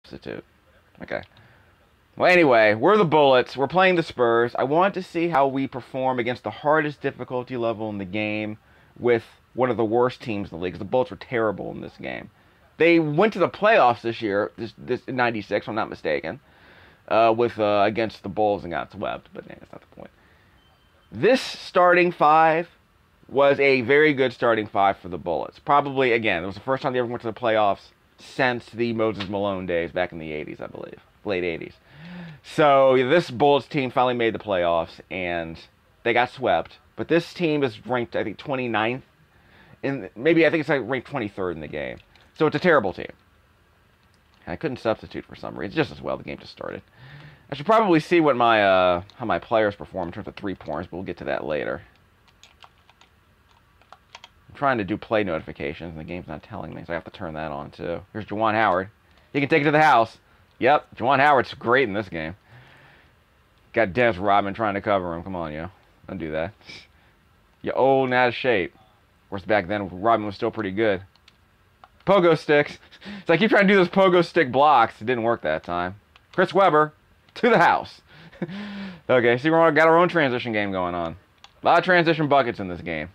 substitute. Okay. Well, anyway, we're the Bullets. We're playing the Spurs. I want to see how we perform against the hardest difficulty level in the game with one of the worst teams in the league, because the Bullets were terrible in this game. They went to the playoffs this year, this in '96, if I'm not mistaken, against the Bulls and got swept, but that's not the point. This starting five was a very good starting five for the Bullets. Probably, again, it was the first time they ever went to the playoffs since the Moses Malone days back in the 80s, I believe. Late 80s. So this Bullets team finally made the playoffs, and they got swept. But this team is ranked, I think, 29th. I think it's like ranked 23rd in the game. So it's a terrible team. I couldn't substitute for some reason. Just as well, the game just started. I should probably see what my how my players perform in terms of 3-pointers, but we'll get to that later. I'm trying to do play notifications, and the game's not telling me, so I have to turn that on, too. Here's Juwan Howard. He can take it to the house. Yep, Juwan Howard's great in this game. Got Dennis Rodman trying to cover him. Come on, yo. Don't do that. You're old and out of shape. Of course, back then, Rodman was still pretty good. Pogo sticks. So I keep trying to do those pogo stick blocks. It didn't work that time. Chris Webber, to the house. Okay, see, we've got our own transition game going on. A lot of transition buckets in this game.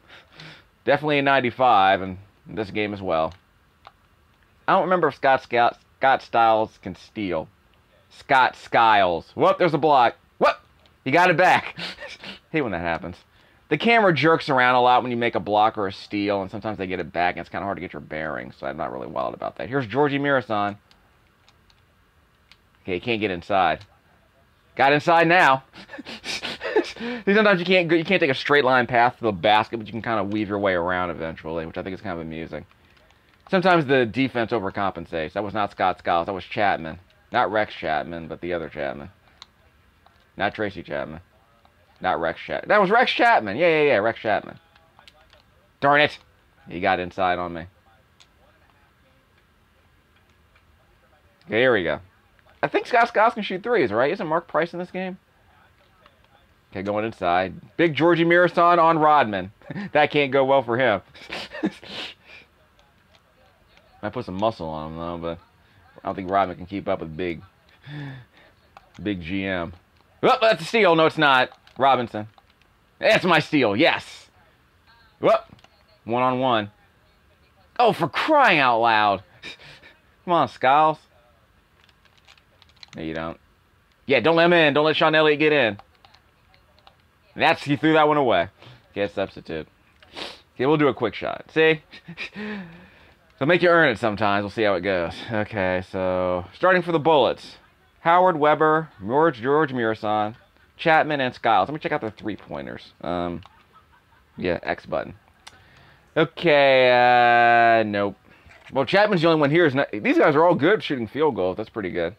Definitely in '95, and this game as well. I don't remember if Scott Skiles can steal. Scott Skiles. Whoop, there's a block. Whoop! He got it back. Hate when that happens. The camera jerks around a lot when you make a block or a steal, and sometimes they get it back, and it's kind of hard to get your bearings, so I'm not really wild about that. Here's George Muresan. Okay, he can't get inside. Got inside now. Sometimes you can't take a straight line path to the basket, but you can kind of weave your way around eventually, which I think is kind of amusing. Sometimes the defense overcompensates. That was not Scott Skiles. That was Chapman. Not Rex Chapman, but the other Chapman. Not Tracy Chapman. Not Rex Chapman. That was Rex Chapman. Yeah, Rex Chapman. Darn it. He got inside on me. Okay, here we go. I think Scott Skiles can shoot threes, right? Isn't Mark Price in this game? Okay, going inside. Big Georgie Muresan on Rodman. That can't go well for him. Might put some muscle on him, though, but I don't think Rodman can keep up with big GM. Oh, that's a steal. No, it's not. Robinson. That's my steal. Yes. Whoop. 1-on-1. Oh, for crying out loud. Come on, Skiles. No, you don't. Yeah, don't let him in. Don't let Sean Elliott get in. He threw that one away. Okay, substitute. Okay, we'll do a quick shot. See? So make you earn it sometimes. We'll see how it goes. Okay, so starting for the Bullets. Howard, Webber, George Muresan, Chapman, and Skiles. Let me check out their 3-pointers. Yeah, X button. Okay, nope. Well, Chapman's the only one here. These guys are all good shooting field goals. That's pretty good.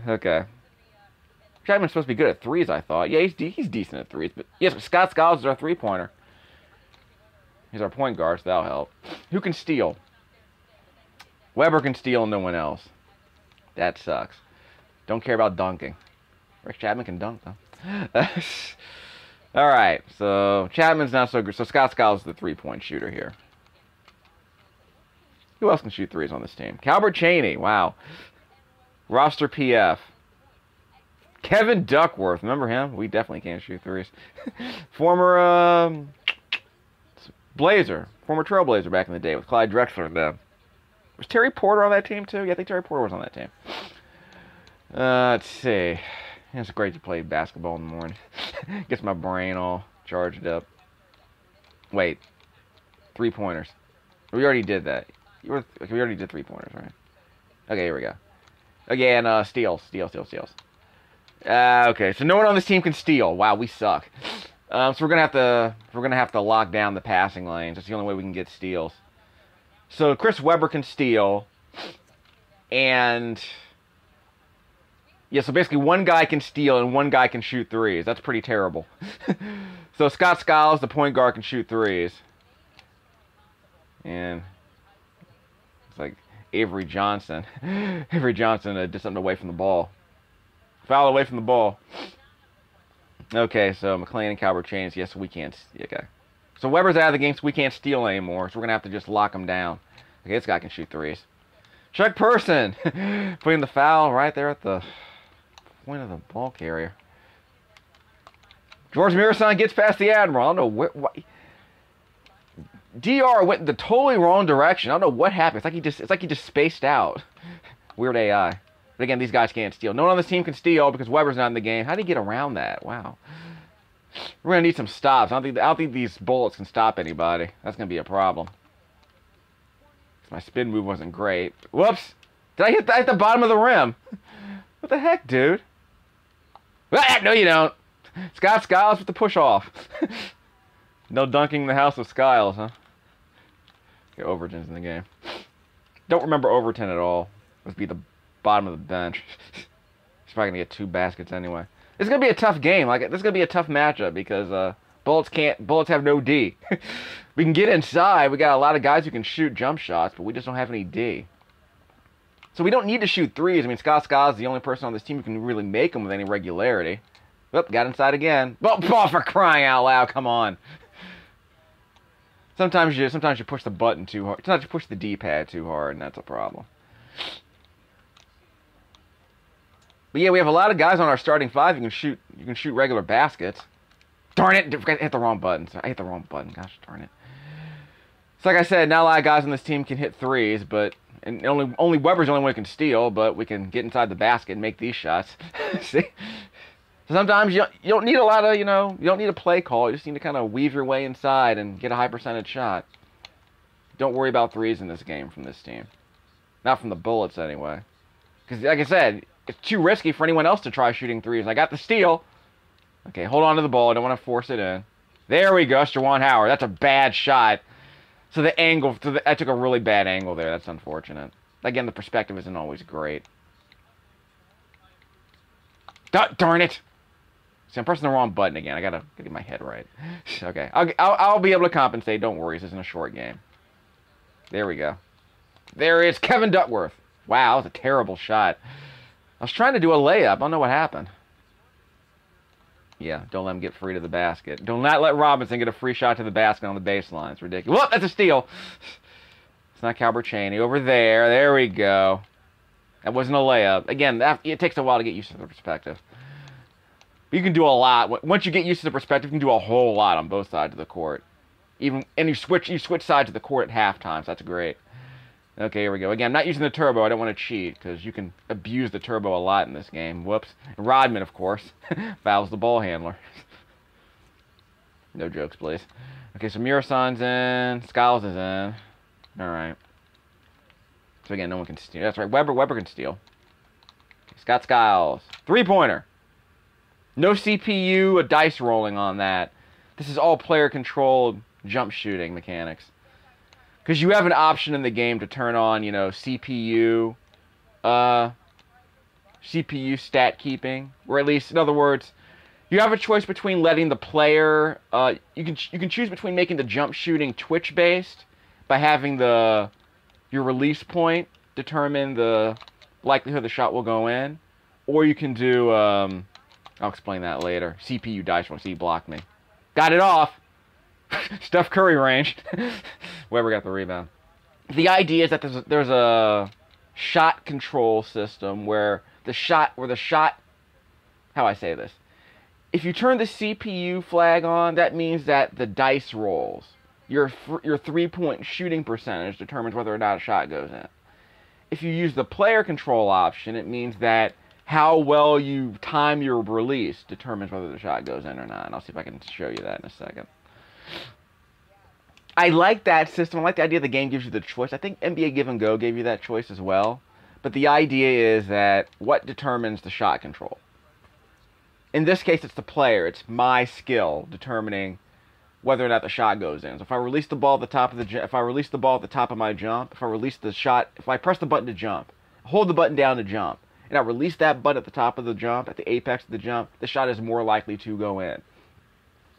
Okay. Chapman's supposed to be good at threes, I thought. Yeah, he's decent at threes. But yes, Scott Skiles is our 3-pointer. He's our point guard, so that'll help. Who can steal? Webber can steal, no one else. That sucks. Don't care about dunking. Rick Chapman can dunk, though. Alright, so Chapman's not so good. So Scott Skiles is the 3-point shooter here. Who else can shoot threes on this team? Calbert Chaney, wow. Roster PF. Kevin Duckworth, remember him? We definitely can't shoot threes. Former Blazer, former Trailblazer back in the day with Clyde Drexler and them. Was Terry Porter on that team too? Yeah, I think Terry Porter was on that team. Let's see. It's great to play basketball in the morning. Gets my brain all charged up. Wait. 3-pointers. We already did that. We already did 3-pointers, right? Okay, here we go. Again, steals. Okay, so no one on this team can steal. Wow, we suck. So we're gonna have to lock down the passing lanes. That's the only way we can get steals. So Chris Webber can steal, and yeah, so basically one guy can steal and one guy can shoot threes. That's pretty terrible. So Scott Skiles, the point guard, can shoot threes, and it's like Avery Johnson. Avery Johnson did something away from the ball. Foul away from the ball. Okay, so McLean and Calbert Chains. Yes, we can't. Okay. So Webber's out of the game, so we can't steal anymore. So we're going to have to just lock him down. Okay, this guy can shoot threes. Check person. Putting the foul right there at the point of the ball carrier. George Muresan gets past the Admiral. I don't know what. DR went the totally wrong direction. I don't know what happened. It's like he just spaced out. Weird AI. But again, these guys can't steal. No one on this team can steal because Weber's not in the game. How did he get around that? Wow. We're gonna need some stops. I don't think these bullets can stop anybody. That's gonna be a problem. My spin move wasn't great. Whoops! Did I hit the bottom of the rim? What the heck, dude? Ah, no, you don't. Scott Skiles with the push off. No dunking the house of Skiles, huh? Okay, Overton's in the game. Don't remember Overton at all. Must be the bottom of the bench. He's probably gonna get 2 baskets anyway. It's gonna be a tough game. Like, this is gonna be a tough matchup because bullets have no D. We can get inside. We got a lot of guys who can shoot jump shots, but we just don't have any D. So we don't need to shoot threes. I mean, Scott is the only person on this team who can really make them with any regularity. Oop, got inside again. Oh, for crying out loud! Come on. Sometimes you push the button too hard. Sometimes you push the D-pad too hard, and that's a problem. But yeah, we have a lot of guys on our starting 5. You can shoot regular baskets. Darn it! I hit the wrong button. I hit the wrong button. Gosh darn it. So like I said, not a lot of guys on this team can hit threes, but and only Weber's the only one who can steal. But we can get inside the basket and make these shots. See. So sometimes you don't need a lot of, you don't need a play call. You just need to kind of weave your way inside and get a high percentage shot. Don't worry about threes in this game from this team. Not from the Bullets, anyway. Because, like I said, it's too risky for anyone else to try shooting threes. I got the steal. Okay, hold on to the ball. I don't want to force it in. There we go. That's Juwan Howard. That's a bad shot. So the angle, I took a really bad angle there. That's unfortunate. Again, the perspective isn't always great. Darn it. See, I'm pressing the wrong button again. I gotta get my head right. Okay, I'll be able to compensate. Don't worry, this isn't a short game. There we go. There is Kevin Duckworth. Wow, that was a terrible shot. I was trying to do a layup. I don't know what happened. Yeah, don't let him get free to the basket. Do not let Robinson get a free shot to the basket on the baseline. It's ridiculous. Whoop, that's a steal. It's not Calbert Cheney. Over there. There we go. That wasn't a layup. Again, it takes a while to get used to the perspective. You can do a lot. Once you get used to the perspective, you can do a whole lot on both sides of the court. And you switch sides of the court at halftime, so that's great. Okay, here we go. Again, I'm not using the turbo. I don't want to cheat, because you can abuse the turbo a lot in this game. Whoops. And Rodman, of course, fouls the ball handler. No jokes, please. Okay, so Muresan's in. Skiles is in. Alright. So again, no one can steal. That's right, Weber can steal. Okay, Scott Skiles. Three-pointer. No CPU, a dice rolling on that. This is all player-controlled jump shooting mechanics. Because you have an option in the game to turn on, CPU stat keeping. Or at least, in other words, you have a choice between letting the player... you can choose between making the jump shooting twitch-based by having your release point determine the likelihood the shot will go in. Or you can do... I'll explain that later. CPU dice roll. See, you blocked me. Got it off. Steph Curry range. Weber got the rebound. The idea is that there's a shot control system where the shot. How I say this? If you turn the CPU flag on, that means that the dice rolls. Your 3-point shooting percentage determines whether or not a shot goes in. If you use the player control option, it means that how well you time your release determines whether the shot goes in or not. And I'll see if I can show you that in a second. I like that system. I like the idea the game gives you the choice. I think NBA Give and Go gave you that choice as well. But the idea is that what determines the shot control? In this case, it's the player. It's my skill determining whether or not the shot goes in. So if I release the ball at the top of my jump, if I press the button to jump, hold the button down to jump, and I release that button at the top of the jump, at the apex of the jump, the shot is more likely to go in.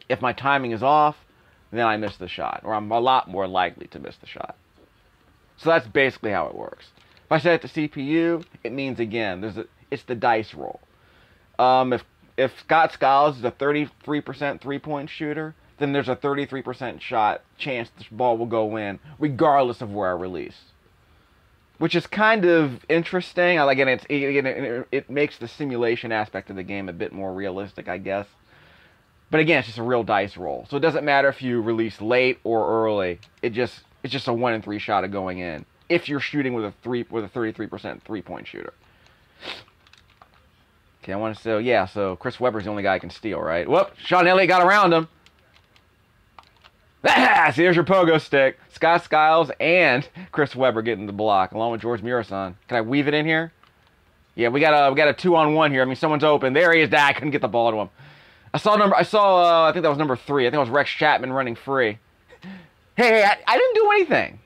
If my timing is off, then I miss the shot, or I'm a lot more likely to miss the shot. So that's basically how it works. If I set it to CPU, it means, again, it's the dice roll. If Scott Skiles is a 33% three-point shooter, then there's a 33% chance the ball will go in, regardless of where I release. which is kind of interesting. I like it. It makes the simulation aspect of the game a bit more realistic, I guess. But again, it's just a real dice roll, so it doesn't matter if you release late or early. It's just a 1 in 3 shot of going in if you're shooting with a 33% 3-point shooter. Okay, I want to say, yeah, so Chris Webber's the only guy I can steal, right? Whoop, Sean Elliott got around him. Ah, see, there's your pogo stick. Scott Skiles and Chris Webber getting the block, along with George Muresan. Can I weave it in here? Yeah, we got a 2-on-1 here. I mean, someone's open. There he is. I couldn't get the ball to him. I think that was number 3. I think it was Rex Chapman running free. Hey, I didn't do anything.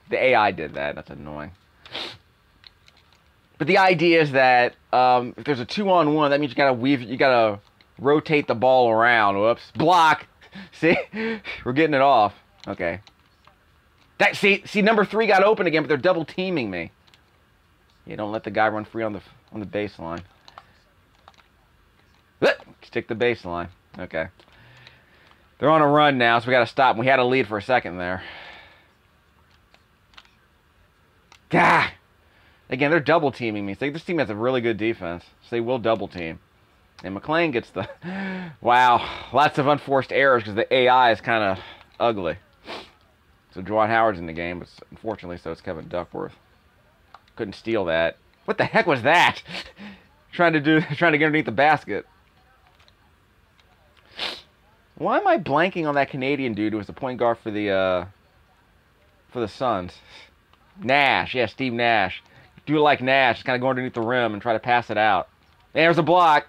The AI did that. That's annoying. But the idea is that if there's a 2-on-1, that means you gotta rotate the ball around. Whoops. Block. See? We're getting it off. Okay. See, number 3 got open again, but they're double teaming me. Yeah, don't let the guy run free on the baseline. Stick the baseline. Okay. They're on a run now, so we gotta stop. We had a lead for a second there. Gah! Again, they're double teaming me. So this team has a really good defense, so they will double team. And McLean gets the... Wow. Lots of unforced errors because the AI is kind of ugly. So Juwan Howard's in the game, but unfortunately so is Kevin Duckworth. Couldn't steal that. What the heck was that? trying to get underneath the basket. Why am I blanking on that Canadian dude who was the point guard for the Suns? Nash. Yeah, Steve Nash. Do it like Nash. Just kind of go underneath the rim and try to pass it out. There's a block.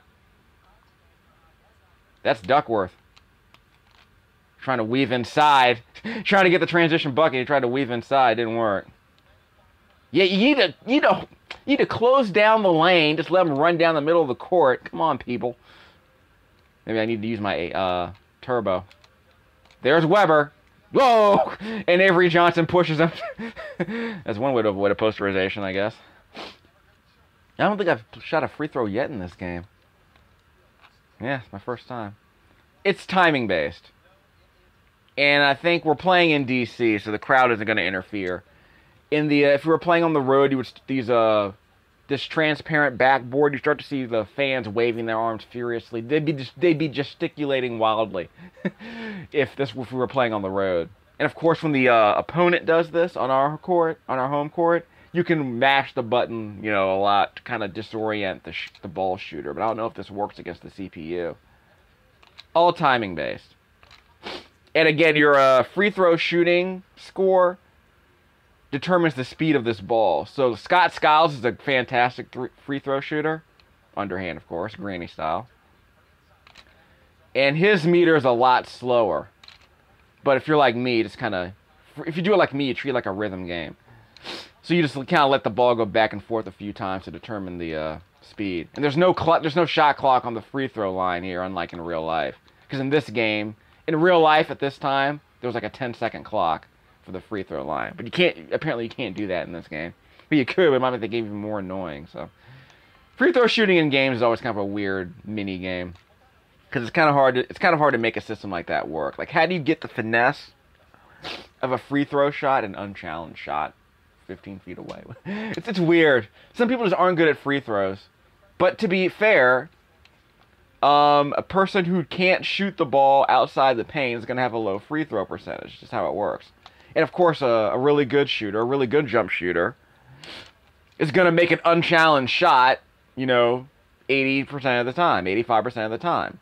That's Duckworth. Trying to weave inside. Trying to get the transition bucket. He tried to weave inside. Didn't work. Yeah, you need to close down the lane. Just let him run down the middle of the court. Come on, people. Maybe I need to use my turbo. There's Webber. Whoa! And Avery Johnson pushes him. That's one way to avoid a posterization, I guess. I don't think I've shot a free throw yet in this game. Yeah, it's my first time. It's timing based. And I think we're playing in DC, so the crowd isn't going to interfere. If we were playing on the road, you would this transparent backboard, you start to see the fans waving their arms furiously. They'd be gesticulating wildly if we were playing on the road. And of course, when the opponent does this on our home court, you can mash the button, a lot to kind of disorient the ball shooter. But I don't know if this works against the CPU. All timing based. And again, your free throw shooting score determines the speed of this ball. So Scott Skiles is a fantastic free throw shooter. Underhand, of course, granny style. And his meter is a lot slower. But if you're like me, if you do it like me, you treat it like a rhythm game. So you just kind of let the ball go back and forth a few times to determine the speed. And there's no shot clock on the free throw line here, unlike in real life. Because in this game, in real life at this time, there was like a 10-second clock for the free throw line. But apparently you can't do that in this game. But you could, but it might make the game even more annoying. So free throw shooting in games is always kind of a weird mini game. Because it's kind of hard to make a system like that work. Like, how do you get the finesse of a free throw shot, an unchallenged shot 15 feet away? It's weird. Some people just aren't good at free throws. But to be fair, a person who can't shoot the ball outside the paint is going to have a low free throw percentage. Just how it works. And of course, a really good shooter, a really good jump shooter, is going to make an unchallenged shot, 80% of the time, 85% of the time.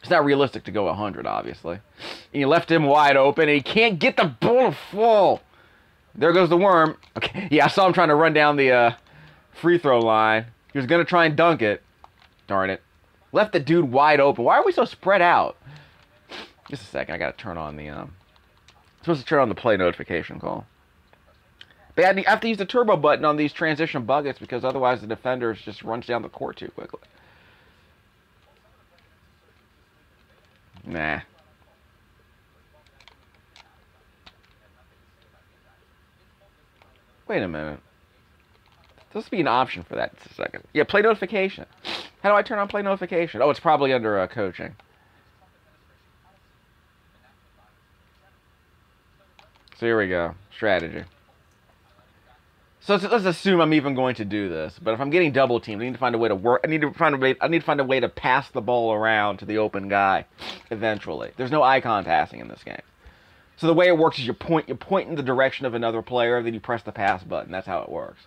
It's not realistic to go 100, obviously. And you left him wide open, and he can't get the ball to fall. There goes the worm. Okay, yeah, I saw him trying to run down the free throw line. He was going to try and dunk it. Darn it. Left the dude wide open. Why are we so spread out? Just a second, I got to turn on the... supposed to turn on the play notification call. But I have to use the turbo button on these transition buckets because otherwise the defender just runs down the court too quickly. Nah. Wait a minute. There's supposed to be an option for that. Just a second. Yeah, play notification. How do I turn on play notification? Oh, it's probably under coaching. So here we go. Strategy. So let's assume I'm even going to do this. But if I'm getting double teamed, I need to find a way to work. I need to find a way to pass the ball around to the open guy. Eventually, there's no icon passing in this game. So the way it works is you point in the direction of another player, then you press the pass button. That's how it works.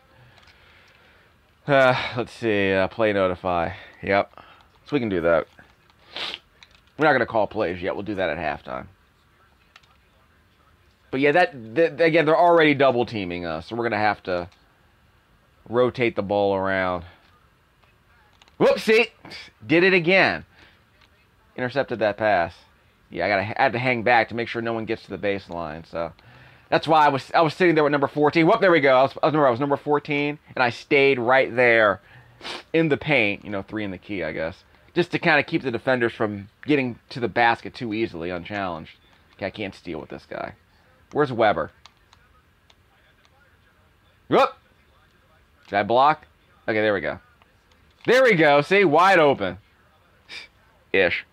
Let's see. Play notify. Yep. So we can do that. We're not going to call plays yet. We'll do that at halftime. But yeah, again, they're already double teaming us, so we're going to have to rotate the ball around. Whoopsie! Did it again. Intercepted that pass. Yeah, I had to hang back to make sure no one gets to the baseline. So that's why I was sitting there with number 14. Whoop, there we go. I was number 14, and I stayed right there in the paint. 3 in the key, I guess, just to kind of keep the defenders from getting to the basket too easily, unchallenged. Okay, I can't steal with this guy. Where's Weber? Whoop! Did I block? Okay, there we go. There we go. See, wide open. Ish.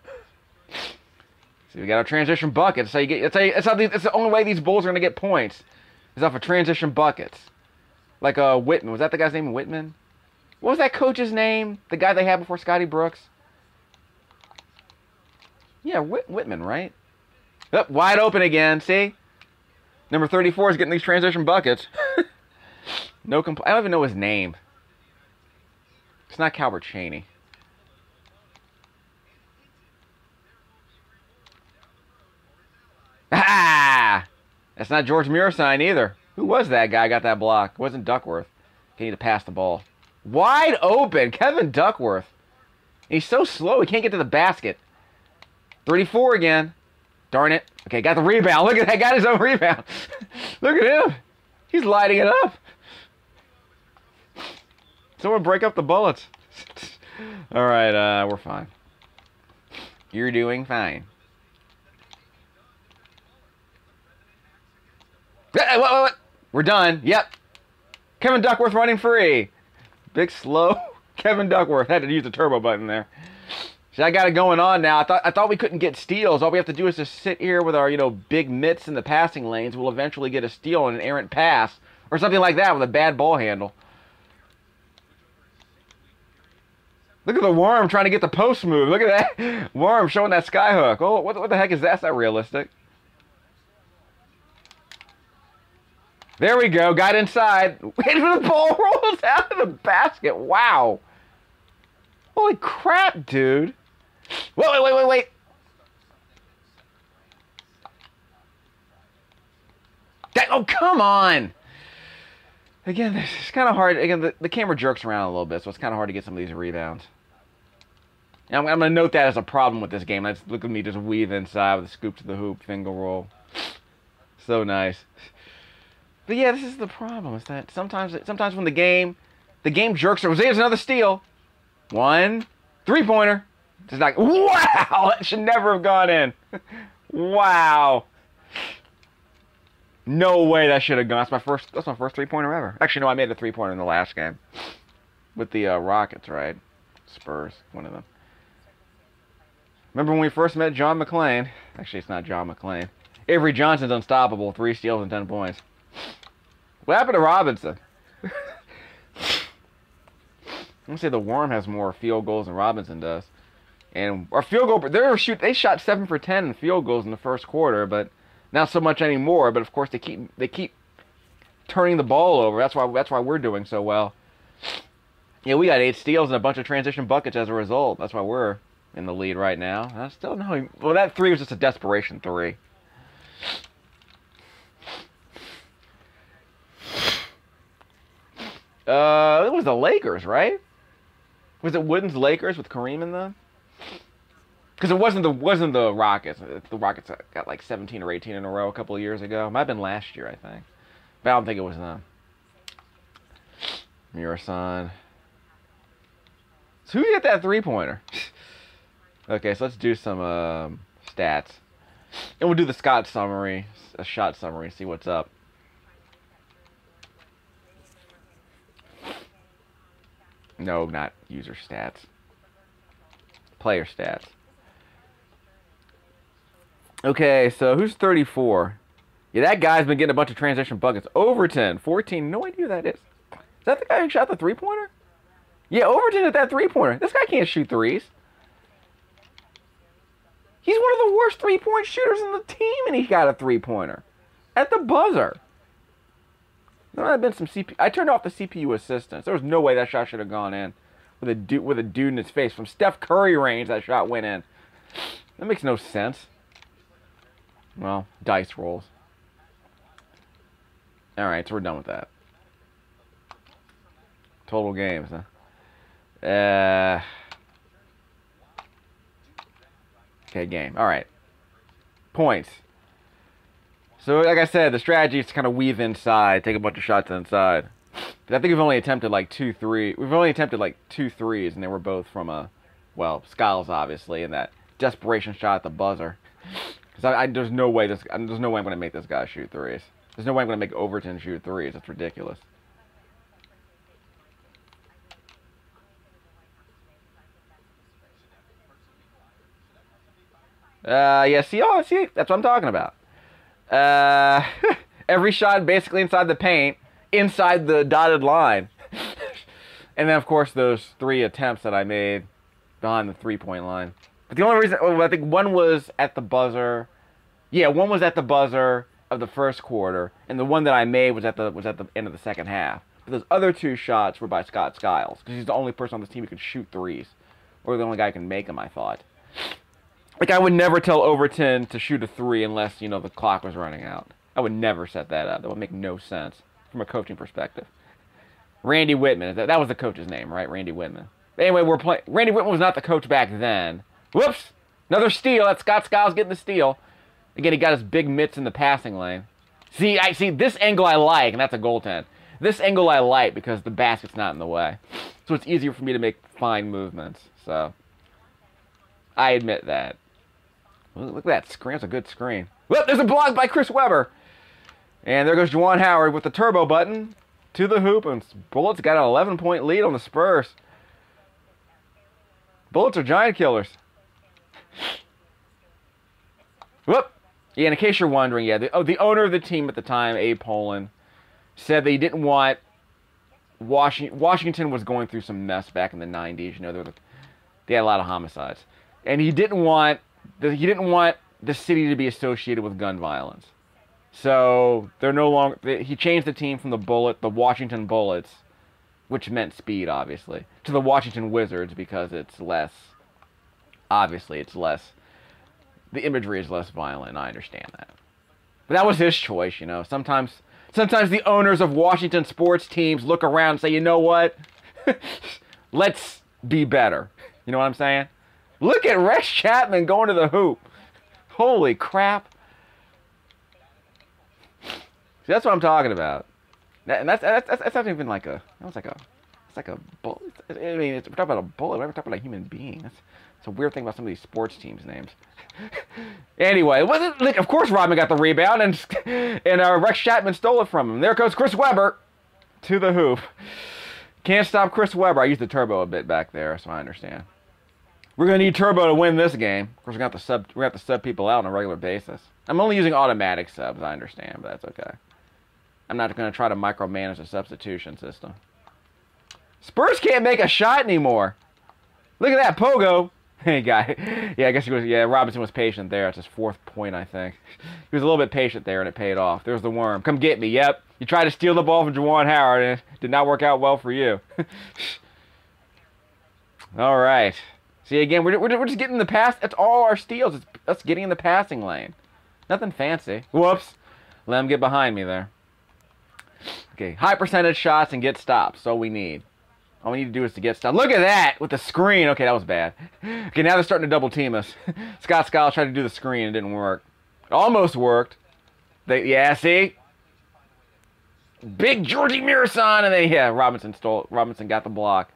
See, we got our transition buckets. That's how you get. It's the only way these Bulls are gonna get points. Is off of transition buckets. Like Whitman. Was that the guy's name? Whitman? What was that coach's name? The guy they had before Scotty Brooks? Yeah, Whitman, right? Yep, wide open again. See, number 34 is getting these transition buckets. No I don't even know his name. It's not Calvert Chaney. Ah! That's not George Muresan either. Who was that guy got that block? It wasn't Duckworth. He need to pass the ball. Wide open! Kevin Duckworth. He's so slow, he can't get to the basket. 34 again. Darn it. Okay, got the rebound. Look at that. Got his own rebound. Look at him. He's lighting it up. Someone break up the bullets. All right, we're fine. You're doing fine. What? We're done. Yep. Kevin Duckworth running free. Big slow Kevin Duckworth. Had to use the turbo button there. See, I got it going on now. I thought we couldn't get steals. All we have to do is just sit here with our, big mitts in the passing lanes. We'll eventually get a steal and an errant pass. Or something like that with a bad ball handle. Look at the worm trying to get the post move. Look at that. Worm showing that sky hook. Oh, what the heck is that? That's not realistic. There we go. Got inside. Wait till the ball rolls out of the basket. Wow. Holy crap, dude. Wait. Oh, come on. Again, it's kind of hard. Again, the camera jerks around a little bit, so it's kind of hard to get some of these rebounds. And I'm going to note that as a problem with this game. Look at me just weave inside with a scoop to the hoop, finger roll. So nice. But yeah, this is the problem. Is that sometimes when the game jerks around. There's another steal. 1 3-pointer. Just like, wow, that should never have gone in. Wow. No way that should have gone. That's my first 3-pointer ever. Actually, no, I made a 3-pointer in the last game with the Rockets, right? Spurs, one of them. Remember when we first met John McClain? Actually, it's not John McClain. Avery Johnson's unstoppable. 3 steals and 10 points. What happened to Robinson? I'm gonna say the Worm has more field goals than Robinson does, and our field goal they shot 7 for 10 in field goals in the first quarter, but not so much anymore. But of course they keep turning the ball over. That's why we're doing so well. Yeah, we got 8 steals and a bunch of transition buckets as a result. That's why we're in the lead right now. I still know. Well, that 3 was just a desperation 3. It was the Lakers, right? Was it Wooden's Lakers with Kareem in them? Because it wasn't the Rockets. The Rockets got like 17 or 18 in a row a couple of years ago. Might have been last year, I think. But I don't think it was them. Muresan. So who hit that 3-pointer? Okay, so let's do some stats. And we'll do the shot summary, see what's up. No, not user stats. Player stats. Okay, so who's 34? Yeah, that guy's been getting a bunch of transition buckets. Overton, 14. No idea who that is. Is that the guy who shot the three-pointer? Yeah, Overton hit that three-pointer. This guy can't shoot threes. He's one of the worst three-point shooters on the team, and he got a three-pointer at the buzzer. There might have been some CPU. I turned off the CPU assistance. There was no way that shot should have gone in with a dude in his face. From Steph Curry range, that shot went in. That makes no sense. Well, dice rolls. All right, so we're done with that. Total games, huh? Okay, game. All right. Points. So, like I said, the strategy is to kind of weave inside, take a bunch of shots inside. But I think we've only attempted like 2 threes, and they were both from well, Skiles obviously, and that desperation shot at the buzzer. Because there's no way I'm going to make this guy shoot threes. There's no way I'm going to make Overton shoot threes. That's ridiculous. Yeah, see, that's what I'm talking about. Every shot basically inside the paint, inside the dotted line. And then, of course, those 3 attempts that I made behind the three-point line. But the only reason, I think one was at the buzzer. Yeah, one was at the buzzer of the first quarter, and the one that I made was at the end of the second half. But those other 2 shots were by Scott Skiles, because he's the only person on this team who can shoot threes. Or the only guy who can make them, I thought. Like, I would never tell Overton to shoot a 3 unless, you know, the clock was running out. I would never set that up. That would make no sense from a coaching perspective. Randy Whitman. That was the coach's name, right? Randy Whitman. Anyway, Randy Whitman was not the coach back then. Whoops! Another steal. That's Scott Skiles getting the steal. Again, he got his big mitts in the passing lane. See, this angle I like, and that's a goaltend. This angle I like because the basket's not in the way. So it's easier for me to make fine movements. So, I admit that. Look at that screen. That's a good screen. Whoop, there's a block by Chris Webber. And there goes Juwan Howard with the turbo button to the hoop. And Bullets got an 11-point lead on the Spurs. Bullets are giant killers. Whoop. Yeah, and in case you're wondering, yeah, the owner of the team at the time, Abe Poland, said that he didn't want Washington was going through some mess back in the 90s. You know, they had a lot of homicides. And he didn't want the city to be associated with gun violence. So they're no longer. He changed the team from the Washington Bullets, which meant speed, obviously, to the Washington Wizards because it's less. Obviously, it's less. The imagery is less violent, and I understand that. But that was his choice, you know. Sometimes the owners of Washington sports teams look around and say, you know what? Let's be better. You know what I'm saying? Look at Rex Chapman going to the hoop. Holy crap. See, that's what I'm talking about. And that's not even like a... It's like a bullet. I mean, we're talking about a bullet. We're talking about a human being. It's a weird thing about some of these sports teams' names. Anyway, look, of course Rodman got the rebound, and Rex Chapman stole it from him. There goes Chris Webber to the hoop. Can't stop Chris Webber. I used the turbo a bit back there, so I understand. We're gonna need turbo to win this game. Of course, we're gonna have to sub people out on a regular basis. I'm only using automatic subs. I understand, but that's okay. I'm not gonna try to micromanage the substitution system. Spurs can't make a shot anymore. Look at that pogo. Hey, guy. Yeah, I guess he was. Yeah, Robinson was patient there. It's his 4th point, I think. He was a little bit patient there, and it paid off. There's the worm. Come get me. Yep. You tried to steal the ball from Juwan Howard, and it did not work out well for you. All right. See, again, we're just getting the pass. That's all our steals. It's us getting in the passing lane. Nothing fancy. Whoops. Let him get behind me there. Okay, high percentage shots and get stops. So we need. All we need to do is to get stopped. Look at that with the screen. Okay, that was bad. Okay, now they're starting to double team us. Scott Skiles tried to do the screen. It didn't work. It almost worked. Yeah, see? Big George Muresan. And then, yeah, Robinson got the block.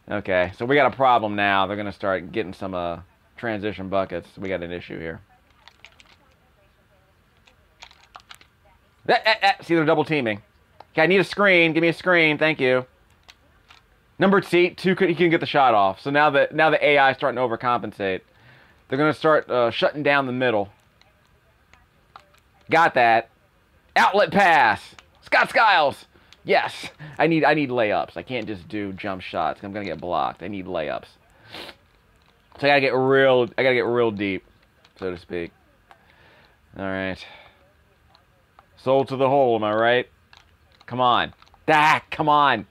Okay, so we got a problem now. They're going to start getting some transition buckets. We got an issue here. See, they're double teaming. Okay, I need a screen. Give me a screen. Thank you. Numbered seat, 2, he can get the shot off. So now the AI is starting to overcompensate. They're going to start shutting down the middle. Got that. Outlet pass. Scott Skiles. Yes! I need layups. I can't just do jump shots. I'm gonna get blocked. I need layups. So I gotta get real deep, so to speak. Alright. Soul to the hole, am I right? Come on. Ah, come on.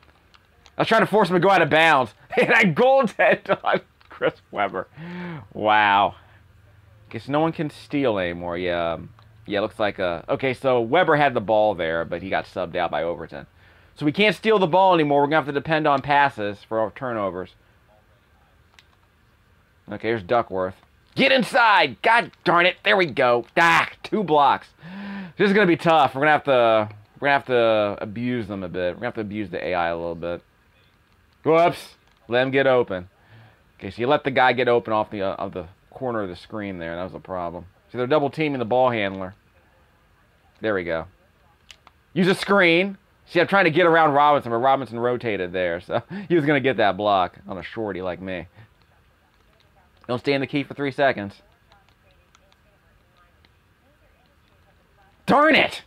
I was trying to force him to go out of bounds. And I goaltend on Chris Webber. Wow. Guess no one can steal anymore. Yeah, looks like okay, so Webber had the ball there, but he got subbed out by Overton. So we can't steal the ball anymore. We're going to have to depend on passes for our turnovers. Okay, here's Duckworth. Get inside! God darn it! There we go. Ah, 2 blocks. This is going to be tough. We're going to have to abuse them a bit. We're going to have to abuse the AI a little bit. Whoops! Let him get open. Okay, so you let the guy get open off the corner of the screen there. That was a problem. So they're double teaming the ball handler. There we go. Use a screen. See, I'm trying to get around Robinson, but Robinson rotated there, so he was going to get that block on a shorty like me. Don't stay in the key for 3 seconds. Darn it!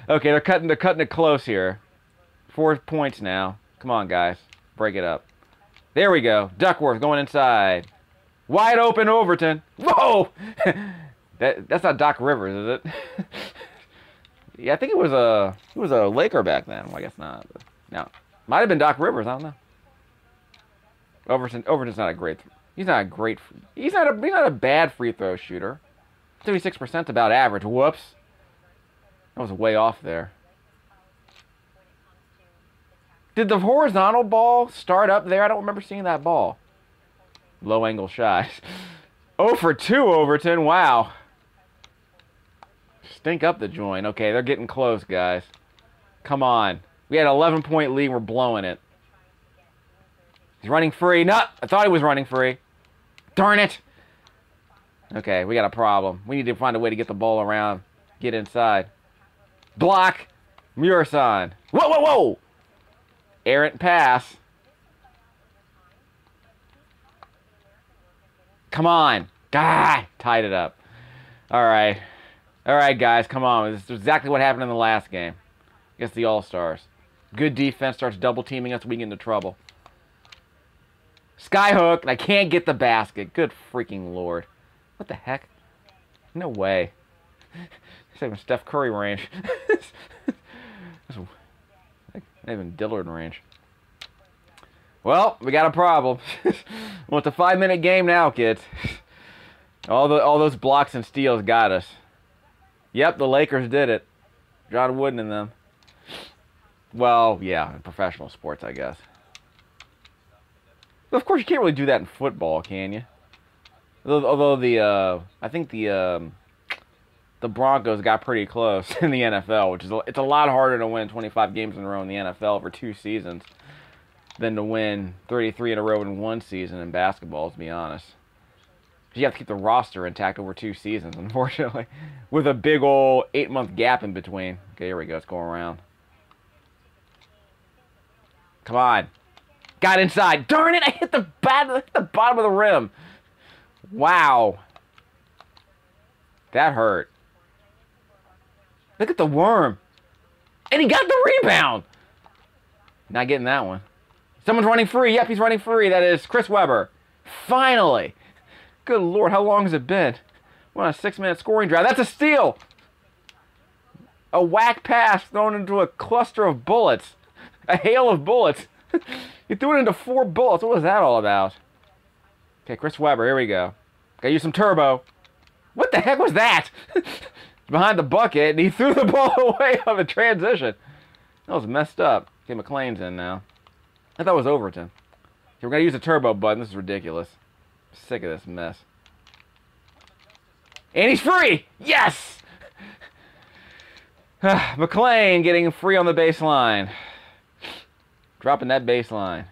Okay, they're cutting it close here. 4 points now. Come on, guys. Break it up. There we go. Duckworth going inside. Wide open Overton. Whoa! That's not Doc Rivers, is it? Yeah, I think it was a Laker back then. Well, I guess not. But no, might have been Doc Rivers. I don't know. Overton's not a great. He's not a bad free throw shooter. 36% about average. Whoops. That was way off there. Did the horizontal ball start up there? I don't remember seeing that ball. Low angle shots. 0 for 2 Overton. Wow. Stink up the joint. Okay, they're getting close, guys. Come on. We had an 11-point lead. We're blowing it. He's running free. No, I thought he was running free. Darn it. Okay, we got a problem. We need to find a way to get the ball around. Get inside. Block. Muresan. Whoa, whoa, whoa. Errant pass. Come on. God, tied it up. All right. All right, guys, come on. This is exactly what happened in the last game against the All-Stars. Good defense starts double-teaming us. We get into trouble. Skyhook, and I can't get the basket. Good freaking Lord. What the heck? No way. It's even Steph Curry range. Not even Dillard range. Well, we got a problem. Well, it's a 5-minute game now, kids. All those blocks and steals got us. Yep, the Lakers did it. John Wooden and them. Well, yeah, in professional sports, I guess. But of course, you can't really do that in football, can you? Although I think the Broncos got pretty close in the NFL, which is it's a lot harder to win 25 games in a row in the NFL for 2 seasons than to win 33 in a row in 1 season in basketball, to be honest. You have to keep the roster intact over 2 seasons, unfortunately, with a big old 8-month gap in between. Okay, here we go. It's going around. Come on. Got inside. Darn it! I hit the bottom of the rim. Wow. That hurt. Look at the worm. And he got the rebound. Not getting that one. Someone's running free. Yep, he's running free. That is Chris Webber. Finally. Good Lord, how long has it been? We're on a 6-minute scoring drive. That's a steal! A whack pass thrown into a cluster of bullets. A hail of bullets. You threw it into 4 bullets. What was that all about? Okay, Chris Webber, here we go. Gotta use some turbo. What the heck was that? Behind the bucket, and he threw the ball away on the transition. That was messed up. Okay, McLean's in now. I thought it was Overton. Okay, we're gonna use the turbo button. This is ridiculous. Sick of this mess. And he's free! Yes! McLean getting free on the baseline. Dropping that baseline.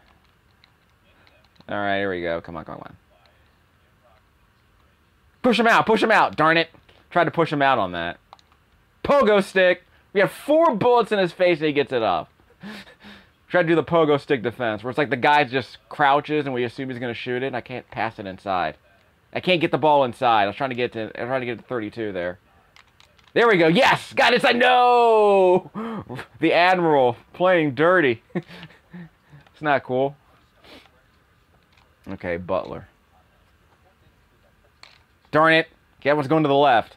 Alright, here we go. Come on, come on. Push him out, darn it. Tried to push him out on that. Pogo stick. We have 4 bullets in his face and he gets it up. Try to do the pogo stick defense, where it's like the guy just crouches and we assume he's going to shoot it, and I can't pass it inside. I can't get the ball inside. I was trying to get to 32 there. There we go. Yes! Got it inside. No! The Admiral playing dirty. It's not cool. Okay, Butler. Darn it. Okay, that one's going to the left.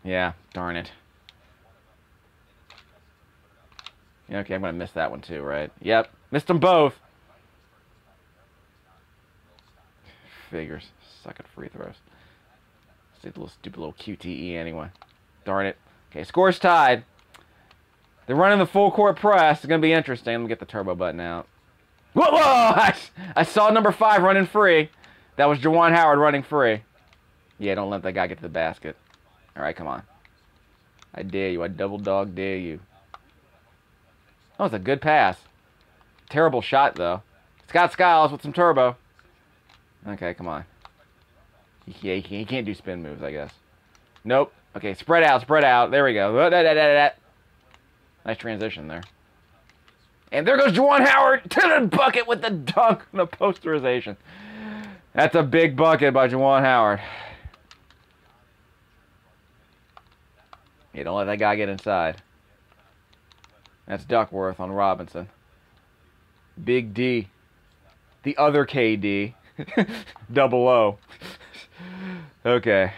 Yeah, darn it. Okay, I'm going to miss that one too, right? Yep. Missed them both. Figures. Suck at free throws. It's a little stupid little QTE anyway. Darn it. Okay, score's tied. They're running the full court press. It's going to be interesting. Let me get the turbo button out. Whoa, whoa! I saw number 5 running free. That was Juwan Howard running free. Yeah, don't let that guy get to the basket. All right, come on. I dare you. I double dog dare you. That was a good pass. Terrible shot, though. Scott Skiles with some turbo. Okay, come on. He can't do spin moves, I guess. Nope. Okay, spread out, spread out. There we go. Nice transition there. And there goes Juwan Howard to the bucket with the dunk and the posterization. That's a big bucket by Juwan Howard. Yeah, don't let that guy get inside. That's Duckworth on Robinson. Big D. The other KD. Double O. Okay.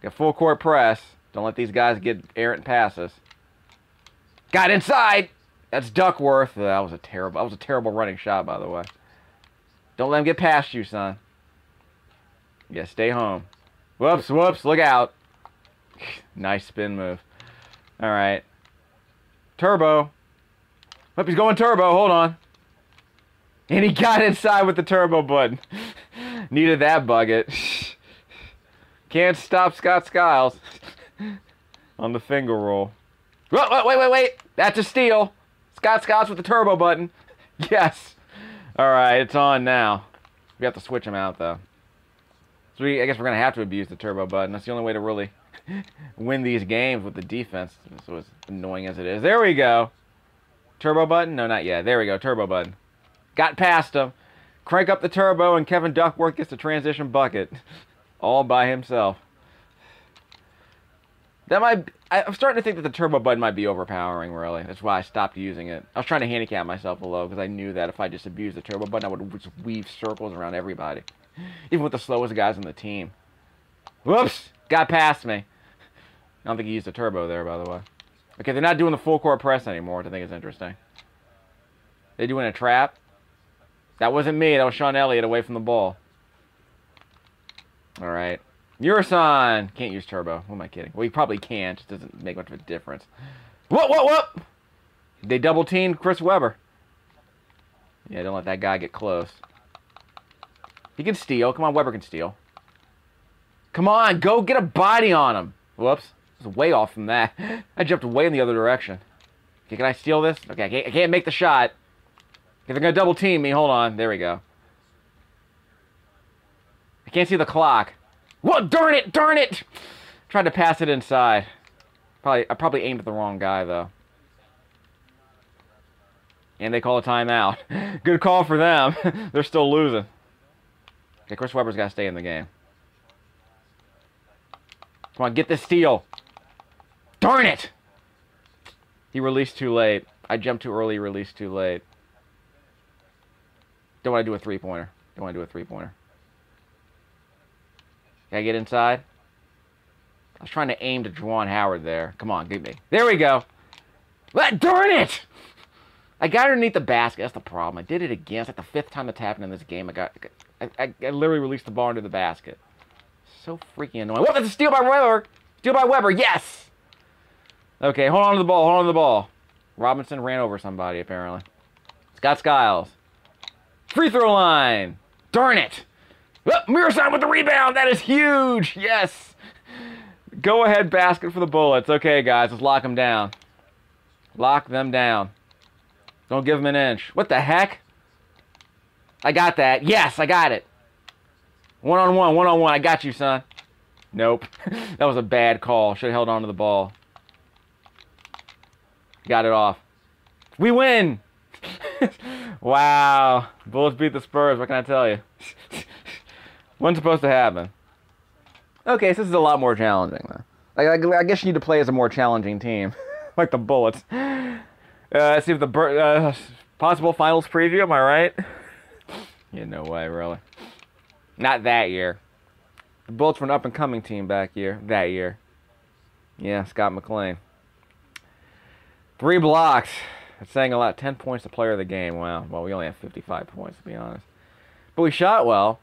Got full court press. Don't let these guys get errant passes. Got inside. That's Duckworth. That was a terrible running shot, by the way. Don't let him get past you, son. Yeah, stay home. Whoops, whoops, look out. Nice spin move. All right. Turbo. Hope he's going turbo. Hold on. And he got inside with the turbo button. Needed that bucket. Can't stop Scott Skiles on the finger roll. Wait. That's a steal. Scott Skiles with the turbo button. Yes. All right, it's on now. We have to switch him out, though. So I guess we're going to have to abuse the turbo button. That's the only way to really win these games with the defense, so as annoying as it is. There we go. Turbo button? No, not yet. There we go, turbo button. Got past him. Crank up the turbo, and Kevin Duckworth gets the transition bucket. All by himself. I'm starting to think that the turbo button might be overpowering, really. That's why I stopped using it. I was trying to handicap myself a little, because I knew that if I just abused the turbo button, I would just weave circles around everybody. Even with the slowest guys on the team. Whoops! Got past me. I don't think he used a turbo there, by the way. Okay, they're not doing the full court press anymore, which I think is interesting. They're doing a trap. That wasn't me. That was Sean Elliott away from the ball. All right. Muresan. Can't use turbo. Who am I kidding? Well, he probably can. Just doesn't make much of a difference. Whoop! They double-teamed Chris Webber. Yeah, don't let that guy get close. He can steal. Come on, Webber can steal. Come on, go get a body on him. Whoops. I was way off from that. I jumped way in the other direction. Okay, can I steal this? Okay, I can't make the shot. Okay, they're going to double-team me. Hold on. There we go. I can't see the clock. Whoa, darn it! Tried to pass it inside. I probably aimed at the wrong guy, though. And they call a timeout. Good call for them. They're still losing. Okay, Chris Webber's got to stay in the game. Come on, get this steal. Darn it! He released too late. I jumped too early, released too late. Don't want to do a three-pointer. Can I get inside? I was trying to aim to Juwan Howard there. Come on, get me. There we go. Darn it! I got underneath the basket. That's the problem. I did it again. It's like the 5th time that's happened in this game. I literally released the ball into the basket. So freaking annoying. What? That's a steal by Webber. Steal by Webber. Yes! Okay, hold on to the ball. Robinson ran over somebody, apparently. Scott Skiles. Free throw line. Darn it. Oh, Muresan with the rebound. That is huge. Yes. Go ahead basket for the Bullets. Okay, guys, let's lock them down. Lock them down. Don't give them an inch. What the heck? I got that. Yes, I got it. One-on-one. I got you, son. Nope. That was a bad call. Should have held on to the ball. Got it off. We win! Wow. Bullets beat the Spurs. What can I tell you? Wasn't supposed to happen. Okay, so this is a lot more challenging, though. I guess you need to play as a more challenging team, like the Bullets. See if the possible finals preview. Am I right? Yeah, no way, really. Not that year. The Bullets were an up-and-coming team that year. Yeah, Scott McLean. 3 blocks. That's saying a lot. 10 points to player of the game. Wow. Well, we only have 55 points, to be honest. But we shot well.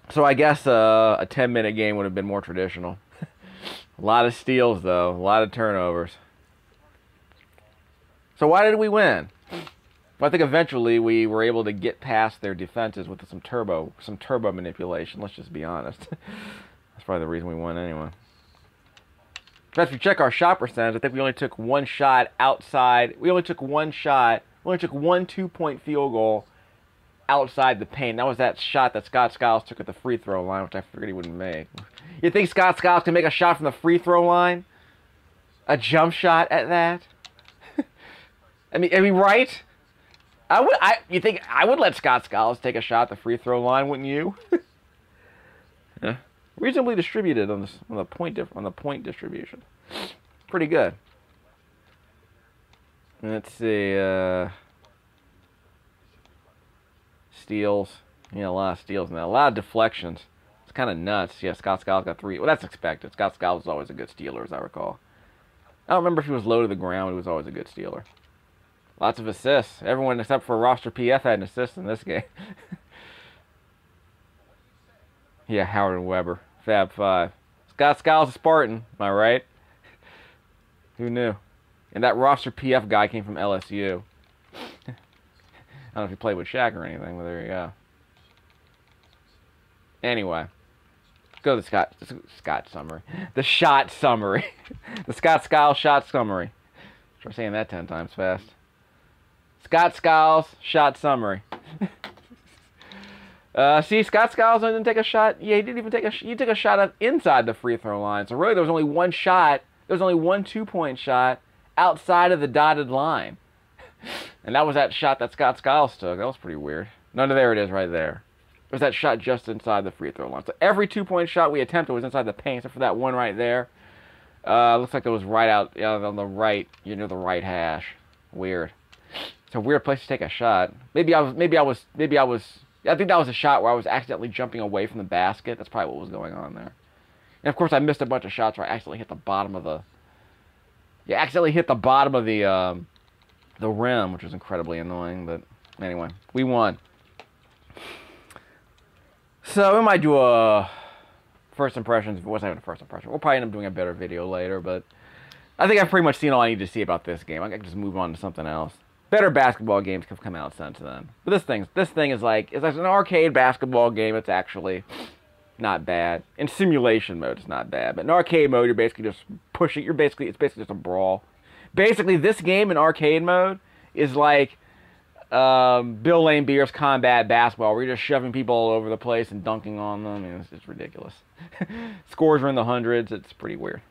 So I guess a 10-minute game would have been more traditional. A lot of steals, though. A lot of turnovers. So why did we win? Well, I think eventually we were able to get past their defenses with some turbo manipulation. Let's just be honest. That's probably the reason we won anyway. But if you check our shot percentage, I think we only took 1 shot outside. We only took 1 shot. We only took 1 2-point field goal outside the paint. That was that shot that Scott Skiles took at the free throw line, which I figured he wouldn't make. You think Scott Skiles can make a shot from the free throw line? A jump shot at that? I mean, right? You think I would let Scott Skiles take a shot at the free throw line, wouldn't you? Yeah. Reasonably distributed on the point distribution. Pretty good. Let's see. Steals. Yeah, a lot of steals now. A lot of deflections. It's kind of nuts. Yeah, Scott Skiles got 3. Well, that's expected. Scott Skiles was always a good stealer, as I recall. I don't remember if he was low to the ground. He was always a good stealer. Lots of assists. Everyone except for roster PF had an assist in this game. Yeah, Howard and Weber. Fab 5. Scott Skiles a Spartan. Am I right? Who knew? And that roster PF guy came from LSU. I don't know if he played with Shaq or anything, but there you go. Anyway. Let's go to the Scott summary. The shot summary. The Scott Skiles shot summary. Try saying that 10 times fast. Scott Skiles shot summary. See, Scott Skiles didn't take a shot. Yeah, he didn't even take a. He took a shot inside the free throw line. So really, there was only 1 shot. There was only 1 2-point shot outside of the dotted line, and that was that shot that Scott Skiles took. That was pretty weird. No, there it is, right there. It was that shot just inside the free throw line. So every 2-point shot we attempted was inside the paint, except for that one right there. Looks like it was right out on the right, near the right hash. Weird. It's a weird place to take a shot. Maybe I was. I think that was a shot where I was accidentally jumping away from the basket. That's probably what was going on there. And of course, I missed a bunch of shots where I accidentally hit the bottom of the. Yeah, accidentally hit the bottom of the rim, which was incredibly annoying. But anyway, we won. So we might do a first impressions. It wasn't even a first impression. We'll probably end up doing a better video later. But I think I've pretty much seen all I need to see about this game. I can just move on to something else. Better basketball games have come out since then. But this thing is like, it's like an arcade basketball game. It's actually not bad. In simulation mode, it's not bad. But in arcade mode, you're basically just pushing. It's basically just a brawl. Basically, this game in arcade mode is like Bill Laimbeer's Combat Basketball, where you're just shoving people all over the place and dunking on them. I mean, it's ridiculous. Scores are in the hundreds. It's pretty weird.